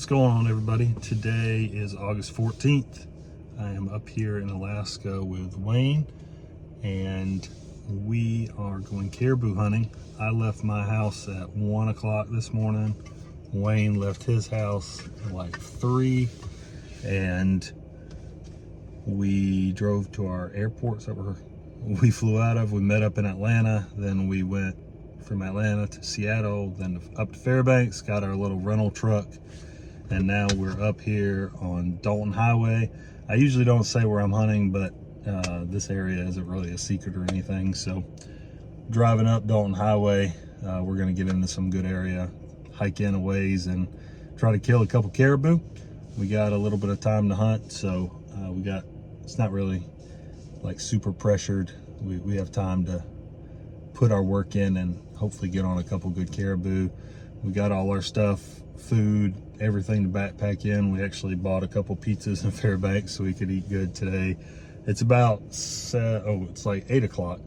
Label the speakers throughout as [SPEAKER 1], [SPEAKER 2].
[SPEAKER 1] What's going on, everybody? Today is August 14th. I am up here in Alaska with Wayne and we are going caribou hunting. I left my house at 1 o'clock this morning. Wayne left his house at like 3, and we drove to our airports that we flew out of. We met up in Atlanta, then we went from Atlanta to Seattle, then up to Fairbanks, got our little rental truck, and now we're up here on Dalton Highway. I usually don't say where I'm hunting, but this area isn't really a secret or anything. So driving up Dalton Highway, we're gonna get into some good area, hike in a ways and try to kill a couple caribou. We got a little bit of time to hunt, so it's not really like super pressured. We have time to put our work in and hopefully get on a couple good caribou. We got all our stuff, food, everything to backpack in. We actually bought a couple pizzas in Fairbanks so we could eat good today. It's about, it's like 8 o'clock.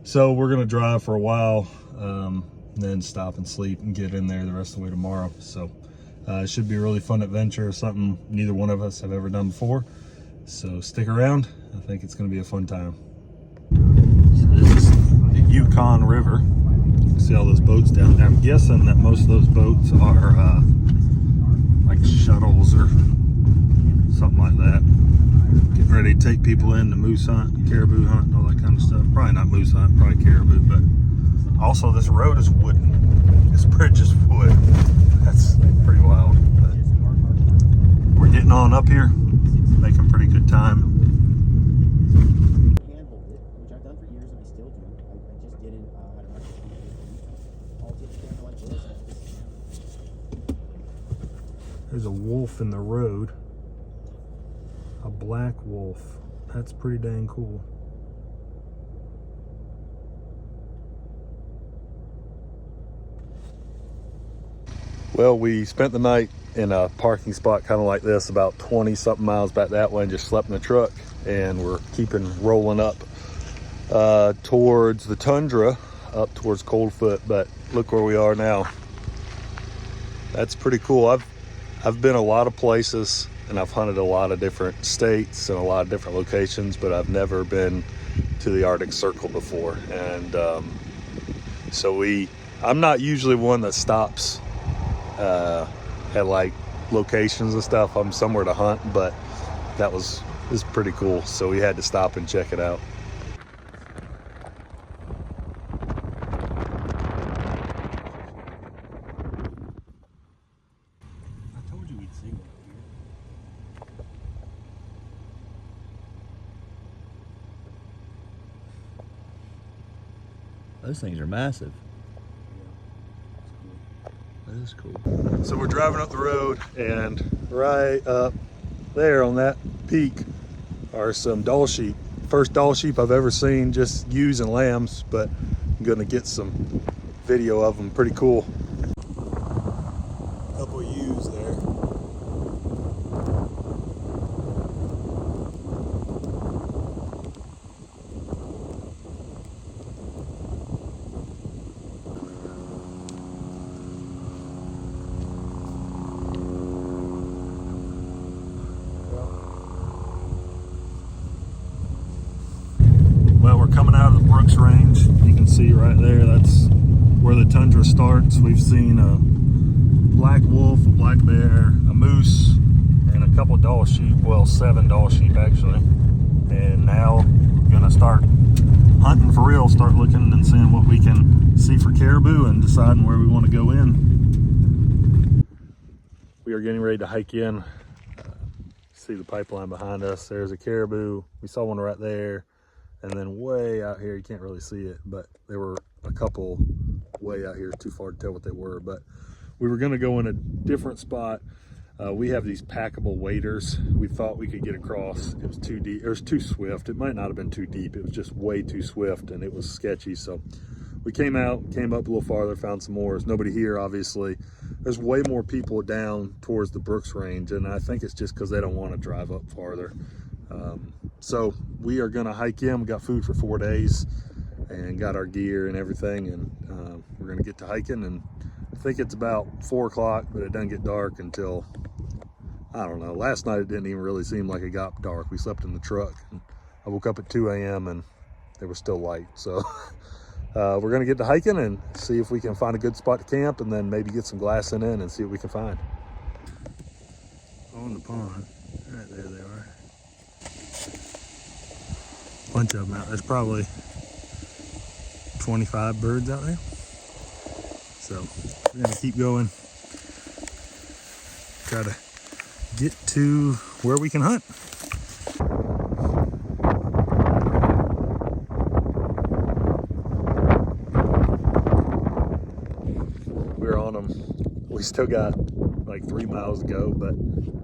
[SPEAKER 1] So we're gonna drive for a while, then stop and sleep and get in there the rest of the way tomorrow. So it should be a really fun adventure, something neither one of us have ever done before. So stick around. I think it's gonna be a fun time. So this is the Yukon River. See all those boats down there. I'm guessing that most of those boats are like shuttles or something like that. Getting ready to take people in to moose hunt, caribou hunt, and all that kind of stuff. Probably not moose hunt, probably caribou, but also this road is wooden. This bridge is wood. That's pretty wild. But we're getting on up here, making pretty good time. There's a wolf in the road, a black wolf. That's pretty dang cool. Well, we spent the night in a parking spot kind of like this, about 20 something miles back that way, and just slept in the truck. And we're rolling up towards the tundra, up towards Coldfoot. But look where we are now. That's pretty cool. I've been a lot of places and I've hunted a lot of different states and a lot of different locations, but I've never been to the Arctic Circle before. And so I'm not usually one that stops at like locations and stuff. I'm somewhere to hunt, but this is pretty cool. So we had to stop and check it out.
[SPEAKER 2] Those things are massive.
[SPEAKER 1] That is cool. So we're driving up the road, and right up there on that peak are some doll sheep. First doll sheep I've ever seen, just ewes and lambs, but I'm gonna get some video of them. Pretty cool. A couple of ewes there. Well, we're coming out of the Brooks Range. You can see right there, that's where the tundra starts. We've seen a black wolf, a black bear, a moose, and a couple doll sheep. Well, 7 doll sheep actually. And now we're gonna start hunting for real, start looking and seeing what we can see for caribou and deciding where we want to go in. We are getting ready to hike in. See the pipeline behind us. There's a caribou. We saw one right there. And then way out here, you can't really see it, but there were a couple way out here, too far to tell what they were. But we were gonna go in a different spot. We have these packable waders. We thought we could get across. It was too deep, it was too swift. It might not have been too deep. It was just way too swift and it was sketchy. So we came up a little farther, found some more. There's nobody here, obviously. There's way more people down towards the Brooks Range, and I think it's just because they don't want to drive up farther. So we are gonna hike in. We got food for 4 days and got our gear and everything, and we're gonna get to hiking. And I think it's about 4 o'clock, but it doesn't get dark until I don't know. Last night it didn't even really seem like it got dark. We slept in the truck. And I woke up at 2 a.m. and it was still light. So we're gonna get to hiking and see if we can find a good spot to camp, and then maybe get some glassing in and see what we can find. On the pond, right there they are. Bunch of them out. There's probably 25 birds out there. So we're gonna keep going. Try to get to where we can hunt. We're on them. We still got like 3 miles to go, but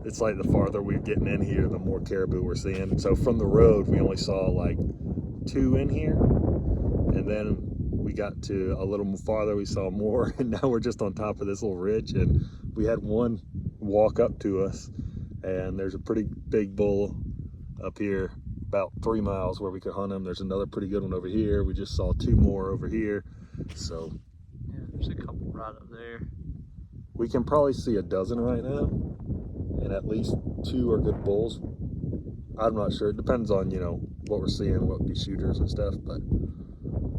[SPEAKER 1] it's like the farther we're getting in here, the more caribou we're seeing. So from the road, we only saw like 2 in here, and then we got to a little farther, we saw more, and now we're just on top of this little ridge, and we had one walk up to us, and there's a pretty big bull up here about 3 miles where we could hunt him. There's another pretty good one over here. We just saw 2 more over here. So
[SPEAKER 2] yeah, there's a couple right up there.
[SPEAKER 1] We can probably see a dozen right now, and at least 2 are good bulls. I'm not sure. It depends on, you know, what we're seeing, what these shooters and stuff, but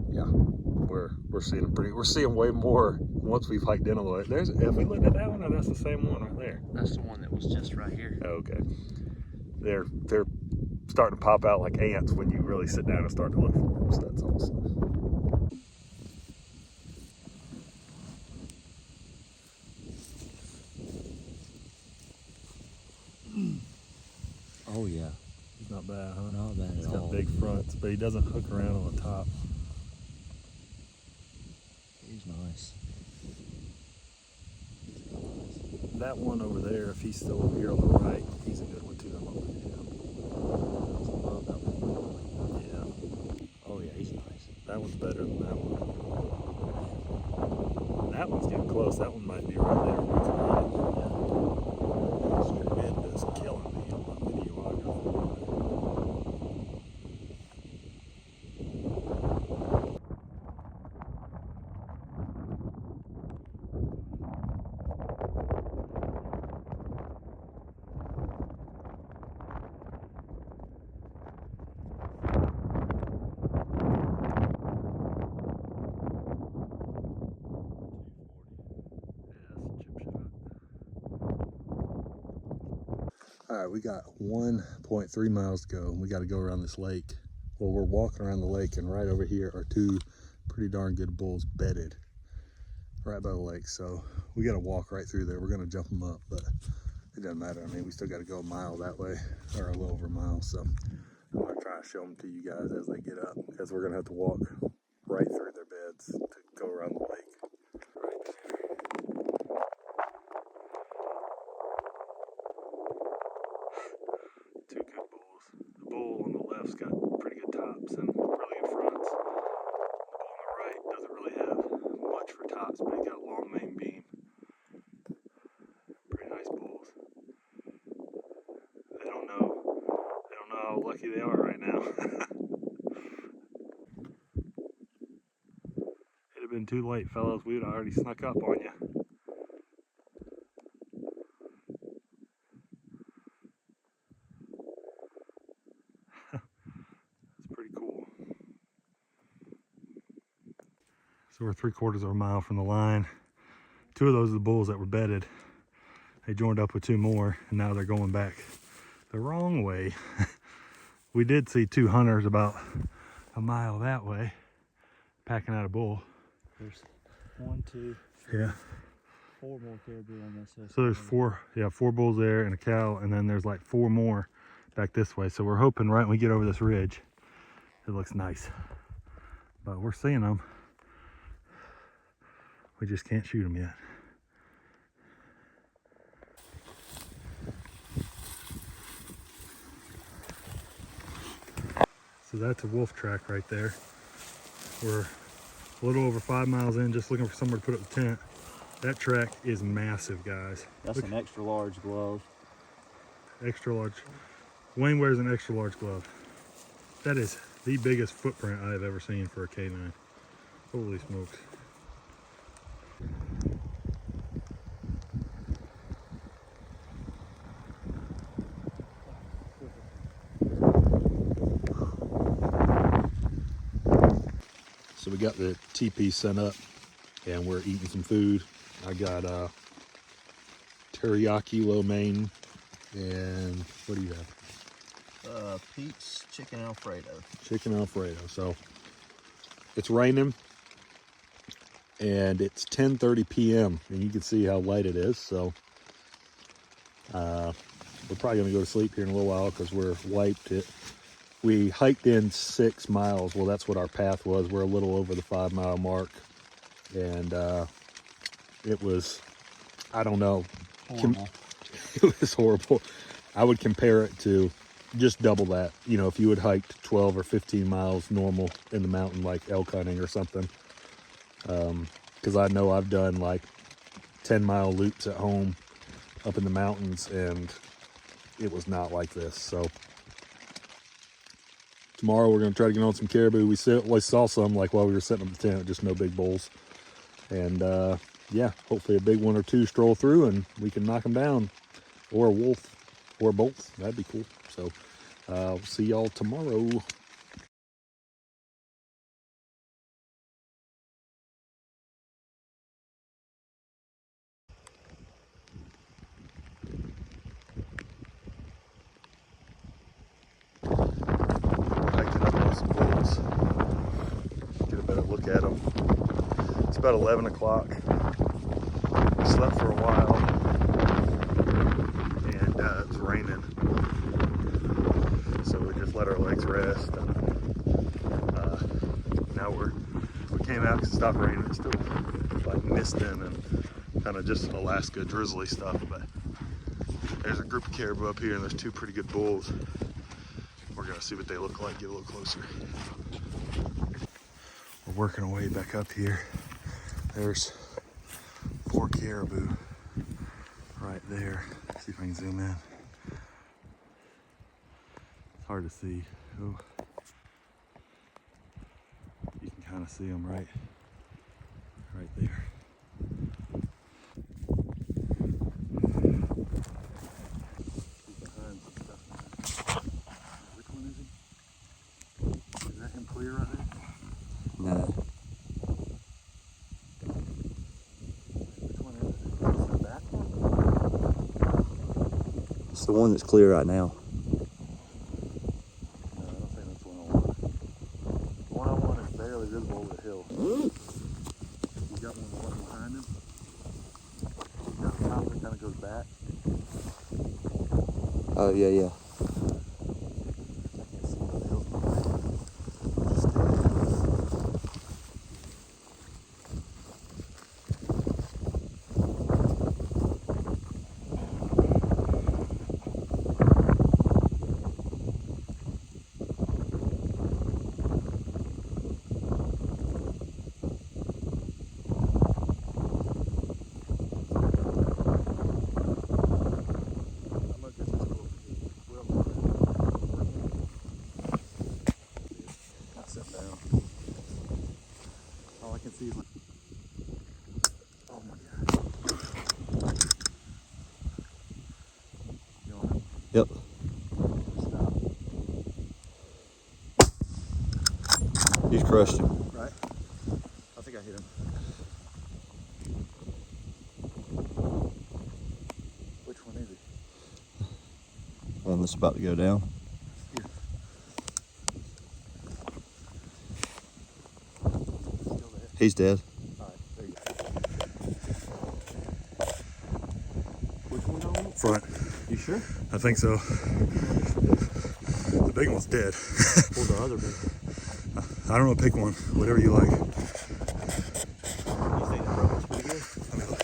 [SPEAKER 1] yeah, we're seeing we're seeing way more once we've hiked in a little bit. Have we looked at that one, or that's the same one right there?
[SPEAKER 2] That's the one that was just right here.
[SPEAKER 1] Okay. They're starting to pop out like ants when you really sit down and start to look for them, so that's awesome.
[SPEAKER 2] Oh yeah.
[SPEAKER 1] He's not bad, huh?
[SPEAKER 2] Not bad
[SPEAKER 1] He's
[SPEAKER 2] at all.
[SPEAKER 1] got big fronts, but he doesn't hook around on the top.
[SPEAKER 2] He's nice.
[SPEAKER 1] That one over there, if he's still over here on the right, he's a good one too. I'm over him. Yeah.
[SPEAKER 2] Oh yeah, he's nice.
[SPEAKER 1] That one's better than that one. That one's getting close. That one might be right there. This wind is killing me on my videography. All right, we got 1.3 miles to go, and we got to go around this lake. Well, we're walking around the lake, and right over here are 2 pretty darn good bulls bedded right by the lake. So we got to walk right through there. We're going to jump them up, but it doesn't matter. I mean, we still got to go a mile that way, or a little over a mile. So I'm going to try to show them to you guys as they get up, because we're going to have to walk right through their beds to go around the lake. Two good bulls. The bull on the left's got pretty good tops and really good fronts. The bull on the right doesn't really have much for tops, but he's got a long main beam. Pretty nice bulls. They don't know how lucky they are right now. It'd have been too late, fellas. We'd already snuck up on you. Pretty cool. So we're 3/4 of a mile from the line. 2 of those are the bulls that were bedded. They joined up with 2 more, and now they're going back the wrong way. We did see 2 hunters about a mile that way, packing out a bull.
[SPEAKER 2] There's 1, 2, 3, 4 more caribou on this side.
[SPEAKER 1] So there's 4 bulls there and a cow, and then there's like 4 more back this way. So we're hoping right when we get over this ridge, it looks nice. But we're seeing them. We just can't shoot them yet. So that's a wolf track right there. We're a little over 5 miles in, just looking for somewhere to put up the tent. That track is massive, guys.
[SPEAKER 2] That's an extra large glove.
[SPEAKER 1] Extra large. Wayne wears an extra large glove. That is the biggest footprint I've ever seen for a canine. Holy smokes. So we got the teepee set up and we're eating some food. I got teriyaki lo mein, and what do you have?
[SPEAKER 2] Pete's chicken Alfredo.
[SPEAKER 1] Chicken Alfredo. So it's raining and it's 10:30 p.m. and you can see how light it is. So we're probably gonna go to sleep here in a little while because we're wiped. We hiked in 6 miles. Well, that's what our path was. We're a little over the 5-mile mark, and it was, I don't know,
[SPEAKER 2] Horrible.
[SPEAKER 1] it was horrible. I would compare it to just double that. You know, if you had hiked 12 or 15 miles normal in the mountain, like elk hunting or something. Because I know I've done like 10-mile loops at home up in the mountains, and it was not like this. So tomorrow we're going to try to get on some caribou. We saw some like while we were setting up the tent, just no big bulls. And yeah, hopefully a big one or two stroll through and we can knock them down, or a wolf, or both. That'd be cool. So we'll see y'all tomorrow. Hiking up on some bulls. Get a better look at them. It's about 11 o'clock. Slept for a while, and it's raining, so we just let our legs rest. Now we came out because it stopped raining. It's still like misting and kind of just Alaska drizzly stuff, but there's a group of caribou up here and there's 2 pretty good bulls. We're gonna see what they look like, get a little closer. We're working our way back up here. There's 4 caribou right there. See if I can zoom in. It's hard to see. Oh, you can kind of see them right there. Which one is he? Is that him clear right there?
[SPEAKER 2] No.
[SPEAKER 1] Which one is it? Is it that one?
[SPEAKER 2] It's the one that's clear right now.
[SPEAKER 1] No, I don't think that's the one I want. The one I want is barely visible over the hill. You got one behind him. You got a top that kind of goes back.
[SPEAKER 2] Oh, yeah, yeah.
[SPEAKER 1] I can't see over the hill from there. Oh my God. You want it?
[SPEAKER 2] Yep.
[SPEAKER 1] Stop.
[SPEAKER 2] He's crushed him.
[SPEAKER 1] Right? I think I hit him. Which one is he?
[SPEAKER 2] One that's about to go down.
[SPEAKER 1] Here. Still there.
[SPEAKER 2] He's dead.
[SPEAKER 1] All right, there you go. Which one do I want? Front.
[SPEAKER 2] You sure?
[SPEAKER 1] I think so. The big one's dead.
[SPEAKER 2] Or the other big one?
[SPEAKER 1] I don't know, pick one. Whatever you like.
[SPEAKER 2] You think that broke pretty good?
[SPEAKER 1] Let me look.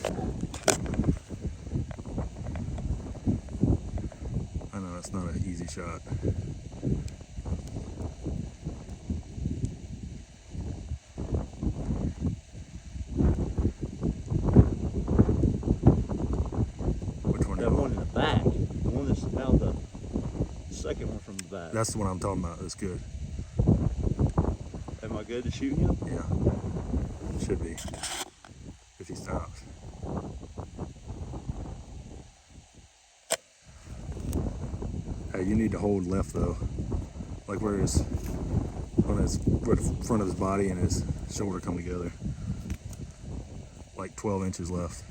[SPEAKER 1] I know that's not an easy shot. Which one do
[SPEAKER 2] That
[SPEAKER 1] you
[SPEAKER 2] one
[SPEAKER 1] want?
[SPEAKER 2] in the back. The one that's about the second one from the back.
[SPEAKER 1] That's the one I'm talking about. That's good.
[SPEAKER 2] Am I good to shoot him?
[SPEAKER 1] Yeah. Should be. If he stops. Hey, you need to hold left though. Like where his where the front of his body and his shoulder come together. Like 12 inches left.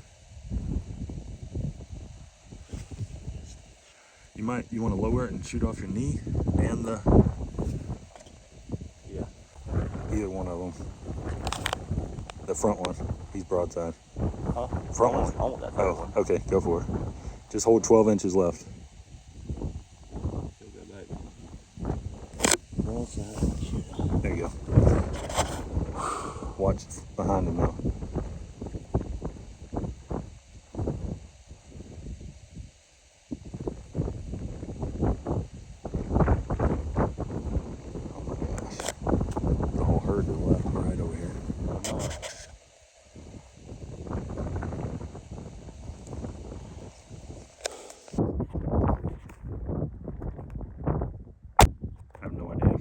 [SPEAKER 1] You want to lower it and shoot off your knee and the.
[SPEAKER 2] Yeah.
[SPEAKER 1] Either one of them. The front one. He's broadside.
[SPEAKER 2] Huh?
[SPEAKER 1] Front one.
[SPEAKER 2] I want that third one.
[SPEAKER 1] Okay, go for it. Just hold 12 inches left.
[SPEAKER 2] Go back. Broadside.
[SPEAKER 1] There you go. Watch behind him now. Oh my gosh. The whole herd is left right over here. I have no idea.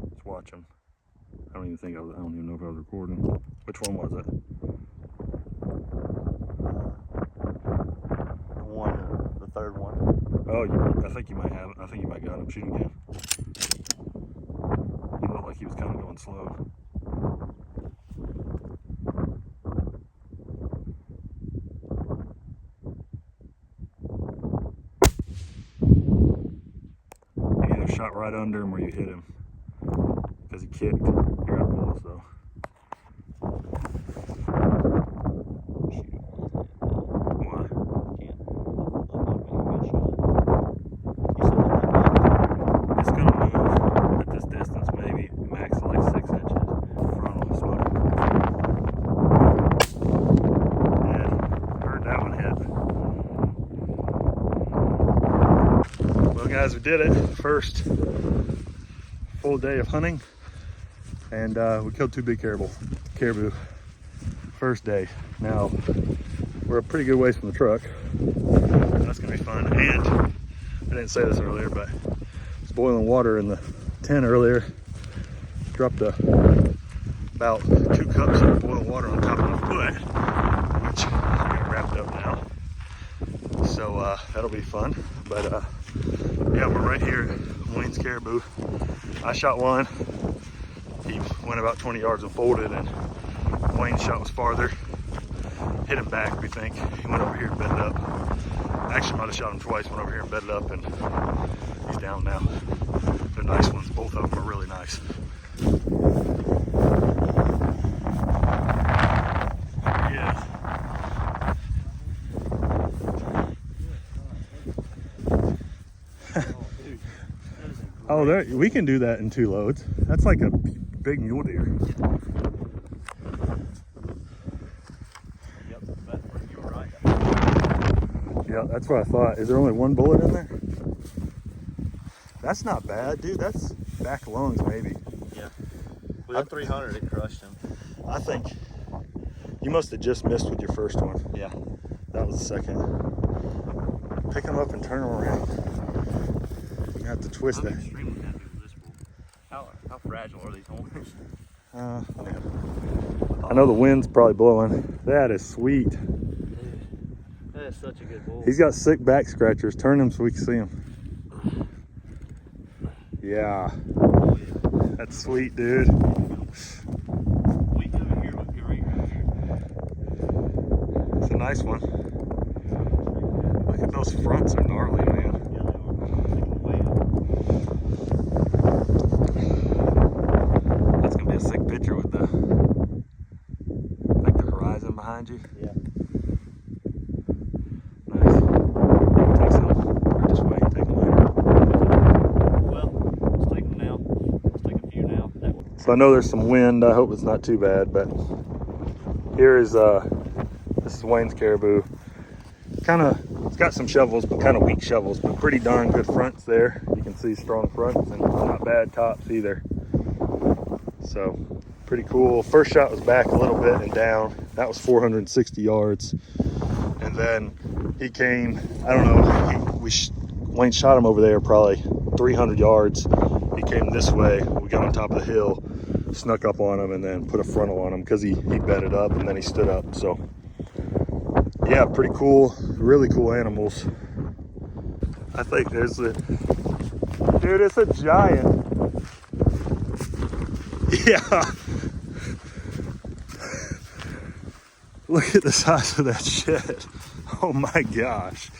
[SPEAKER 1] Let's watch him. I don't even know if I was recording. Which one was it?
[SPEAKER 2] The third one.
[SPEAKER 1] Oh, I think you might have it. I think you might got him. Shoot him again. He looked like he was kind of going slow. He either shot right under him or you hit him. Because he kicked. You're out of bullets though. Why? It's gonna move at this distance, maybe max like 6 inches. Front will smoke. Dead. Heard that one hit. Well, guys, we did it. First full day of hunting, and we killed 2 big caribou. First day. Now we're a pretty good ways from the truck. That's gonna be fun. And I didn't say this earlier, but I was boiling water in the tent earlier. Dropped about 2 cups of boiled water on top of my foot, which I got wrapped up now. So that'll be fun. But yeah, we're right here at Wayne's Caribou. I shot one. He went about 20 yards and folded, and Wayne's shot was farther. Hit him back, we think. He went over here and bedded up. Actually, might have shot him twice, went over here and bedded up, and he's down now. They're nice ones. Both of them are really nice. Yeah. Oh, there, we can do that in 2 loads. That's like a big mule deer.
[SPEAKER 2] Yep, you were right.
[SPEAKER 1] Yeah, that's what I thought. Is there only 1 bullet in there? That's not bad, dude. That's back lungs, maybe.
[SPEAKER 2] Yeah. With that 300, it crushed him.
[SPEAKER 1] I think you must have just missed with your first one.
[SPEAKER 2] Yeah.
[SPEAKER 1] That was the second. Pick them up and turn them around. You have to twist
[SPEAKER 2] I'm
[SPEAKER 1] that.
[SPEAKER 2] extremely happy with this bull. How fragile are these horns?
[SPEAKER 1] Yeah. I know the wind's probably blowing. That is sweet.
[SPEAKER 2] Dude, that is such a good bull.
[SPEAKER 1] He's got sick back scratchers. Turn him so we can see him. Yeah.
[SPEAKER 2] Oh, yeah.
[SPEAKER 1] That's sweet, dude.
[SPEAKER 2] We come in here, look right here.
[SPEAKER 1] It's a nice one. Look at those fronts, are gnarly, man.
[SPEAKER 2] Yeah, they are. Take them way up.
[SPEAKER 1] That's gonna be a sick picture with the like the horizon behind you.
[SPEAKER 2] Yeah.
[SPEAKER 1] Nice. Maybe take some, or just wait, take them later.
[SPEAKER 2] Well, let's take them now. Let's take a few now. That one.
[SPEAKER 1] So I know there's some wind. I hope it's not too bad, but here is this is Wayne's Caribou. It's got some shovels, but kind of weak shovels, but pretty darn good fronts there. You can see strong fronts and not bad tops either. So pretty cool. First shot was back a little bit and down. That was 460 yards. And then he came, I don't know, Wayne shot him over there probably 300 yards. He came this way. We got on top of the hill, snuck up on him, and then put a frontal on him because he bedded up and then he stood up. So yeah, pretty cool, really cool animals. I think there's dude, it's a giant. Yeah. Look at the size of that shit. Oh my gosh.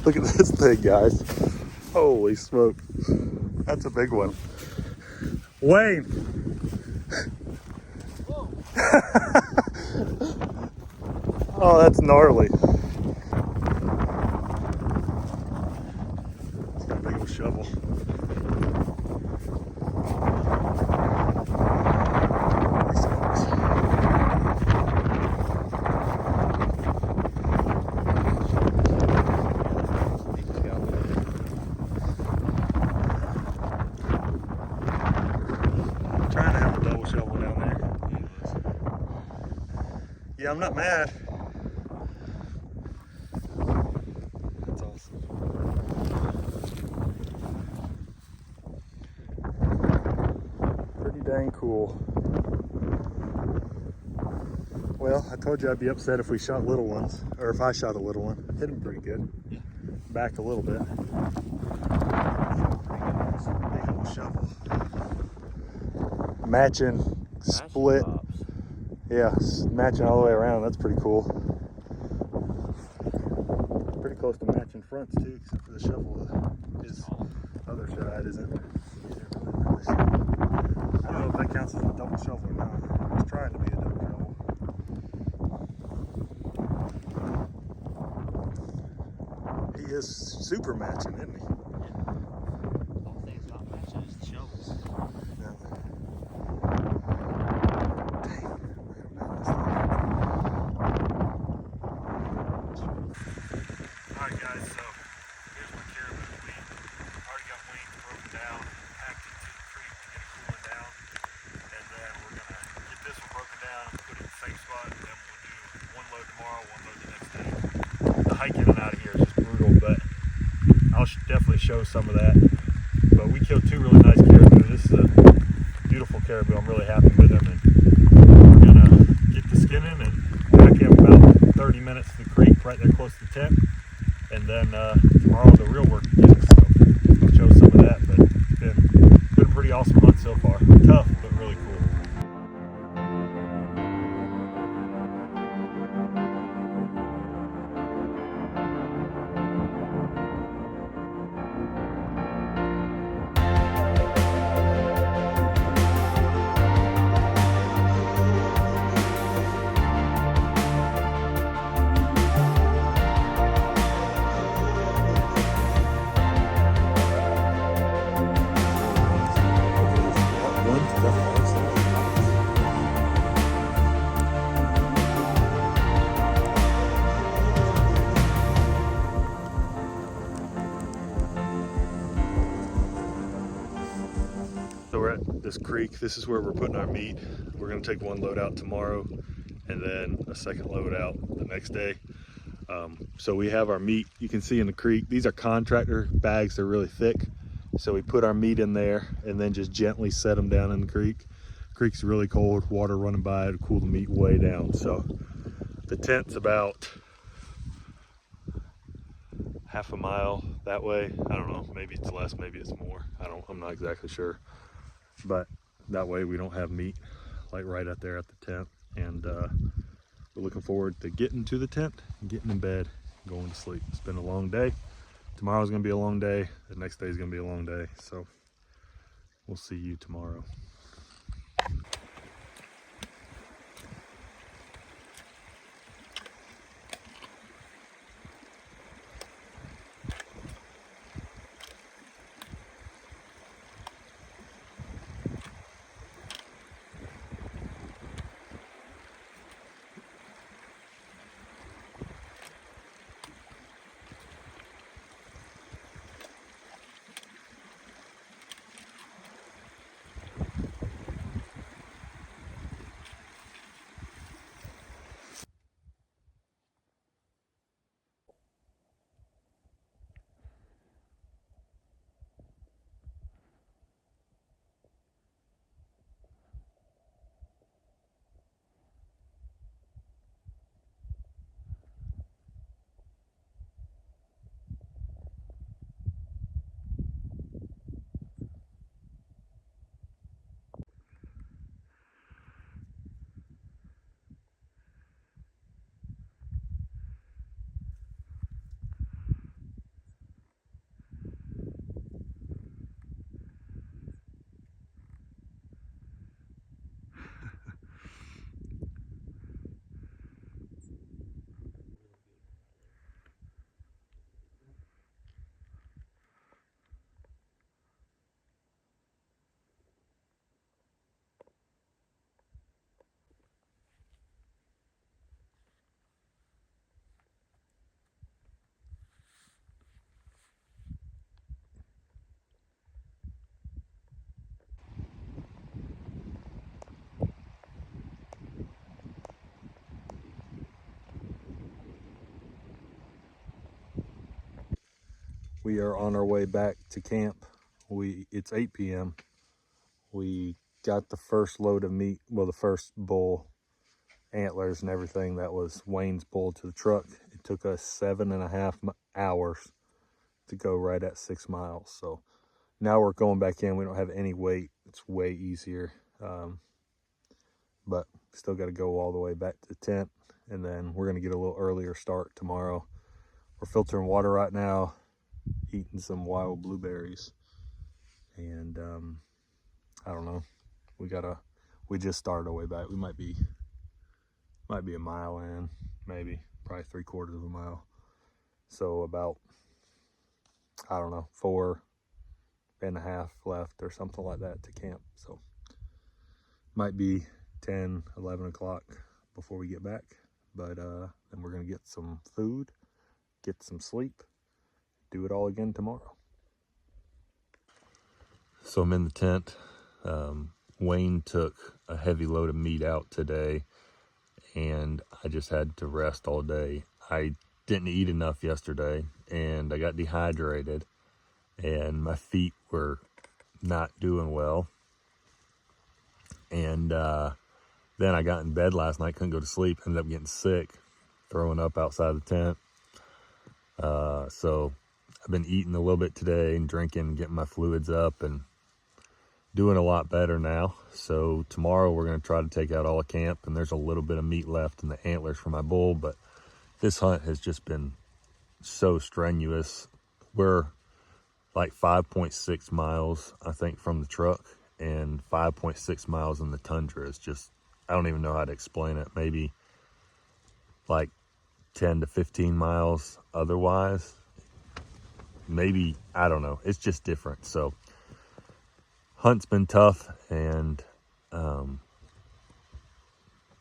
[SPEAKER 1] Look at this thing, guys. Holy smoke. That's a big one. Wayne. Oh, that's gnarly. It's got a big old shovel. Trying to have a double shovel down there. Yeah, I'm not mad. That's awesome. Pretty dang cool. Well, I told you I'd be upset if we shot little ones, or if I shot a little one. Hit them pretty good.
[SPEAKER 2] Yeah.
[SPEAKER 1] Back a little bit. Big old shovel. Matching split. Yeah, matching all the way around. That's pretty cool. Pretty close to matching fronts too, except for the shovel. His other side isn't. I don't know if that counts as a double shovel or not. It's trying to be a double shovel. He is super matching, isn't he?
[SPEAKER 2] The only thing that's not matching is the shovels.
[SPEAKER 1] Yeah. Alright guys, so here's my caribou. We already got wings broken down, packed into the creek to get it cooling down, and then we're going to get this one broken down and put it in the same spot, and then we'll do one load tomorrow, one load the next day. The hike in and out of here is just brutal, but I'll definitely show some of that. But we killed two really nice caribou. This is a beautiful caribou. I'm really happy with him, and we're going to get the skinning and back him about 30 minutes to the creek right there close to the tent. And then tomorrow the real work begins. So I'll show some of that, but it's been a pretty awesome hunt so far. Tough, but really cool. So we're at this creek. This is where we're putting our meat. We're going to take one load out tomorrow and then a second load out the next day. So we have our meat, you can see in the creek. These are contractor bags, they're really thick. So we put our meat in there and then just gently set them down in the creek. Creek's really cold, water running by it to cool the meat way down. So the tent's about half a mile that way. I don't know, maybe it's less, maybe it's more. I'm not exactly sure. But that way we don't have meat like right out there at the tent. And we're looking forward to getting to the tent, getting in bed, going to sleep. It's been a long day. Tomorrow's gonna be a long day. The next day is gonna be a long day. So we'll see you tomorrow. We are on our way back to camp. It's 8 p.m. We got the first load of meat, well, the first bull, antlers and everything. That was Wayne's bull to the truck. It took us 7.5 hours to go right at 6 miles. So now we're going back in. We don't have any weight. It's way easier. But still got to go all the way back to the tent. And then we're going to get a little earlier start tomorrow. We're filtering water right now, eating some wild blueberries. And I don't know. We just started our way back. We might be a mile in, maybe, probably 3/4 of a mile. So about, I don't know, 4.5 left or something like that to camp. So might be 10, 11 o'clock before we get back. But then we're gonna get some food, get some sleep, do it all again tomorrow. So I'm in the tent. Wayne took a heavy load of meat out today, and I just had to rest all day. I didn't eat enough yesterday, and I got dehydrated, and my feet were not doing well. And then I got in bed last night, couldn't go to sleep, ended up getting sick, throwing up outside the tent. So I've been eating a little bit today and drinking, getting my fluids up, and doing a lot better now. So tomorrow we're going to try to take out all the camp, and there's a little bit of meat left in the antlers for my bull, but this hunt has just been so strenuous. We're like 5.6 miles, I think, from the truck, and 5.6 miles in the tundra. Is just, I don't even know how to explain it. Maybe like 10 to 15 miles otherwise. Maybe, I don't know. It's just different. So hunt's been tough, and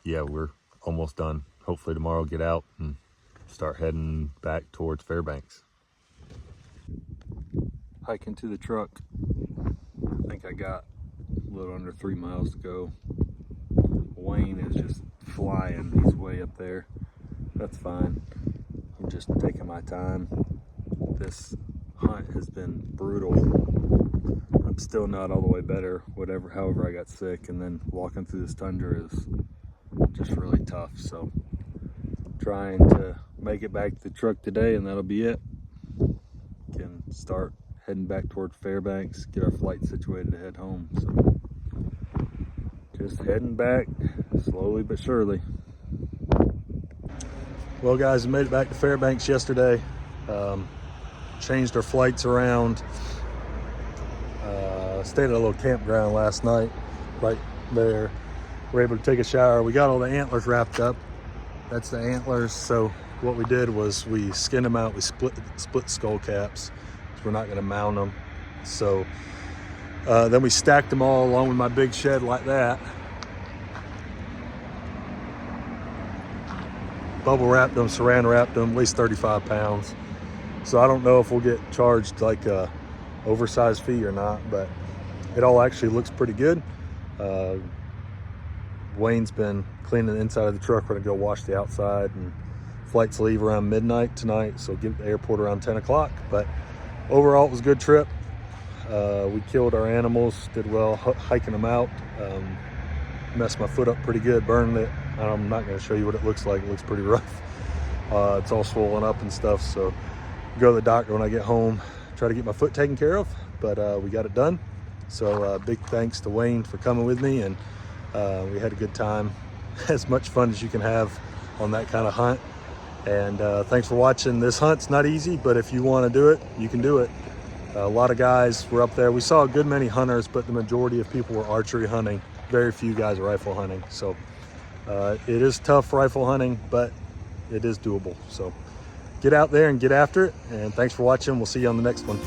[SPEAKER 1] yeah, we're almost done. Hopefully tomorrow get out and start heading back towards Fairbanks. Hiking to the truck. I think I got a little under 3 miles to go. Wayne is just flying. He's way up there. That's fine. I'm just taking my time. This hunt has been brutal. I'm still not all the way better, however I got sick, and then walking through this tundra is just really tough. So trying to make it back to the truck today, and that'll be it. Can start heading back toward Fairbanks, get our flight situated to head home. So just heading back slowly but surely. Well guys, we made it back to Fairbanks yesterday. Changed our flights around. Stayed at a little campground last night right there. We're able to take a shower. We got all the antlers wrapped up. That's the antlers. So what we did was we skinned them out. We split skull caps. We're not going to mount them. So then we stacked them all along with my big shed like that. Bubble wrapped them, saran wrapped them, at least 35 pounds. So I don't know if we'll get charged like a oversized fee or not, but it all actually looks pretty good. Wayne's been cleaning the inside of the truck. We're gonna go wash the outside, and flights leave around midnight tonight, so get to the airport around 10 o'clock. But overall, it was a good trip. We killed our animals, did well hiking them out. Messed my foot up pretty good, burned it. I'm not gonna show you what it looks like. It looks pretty rough. It's all swollen up and stuff, so go to the doctor when I get home, try to get my foot taken care of, but we got it done. So big thanks to Wayne for coming with me, and we had a good time. As much fun as you can have on that kind of hunt. And thanks for watching. This hunt's not easy, but if you want to do it, you can do it. A lot of guys were up there. We saw a good many hunters, but the majority of people were archery hunting. Very few guys are rifle hunting. So it is tough rifle hunting, but it is doable. So get out there and get after it. And thanks for watching. We'll see you on the next one.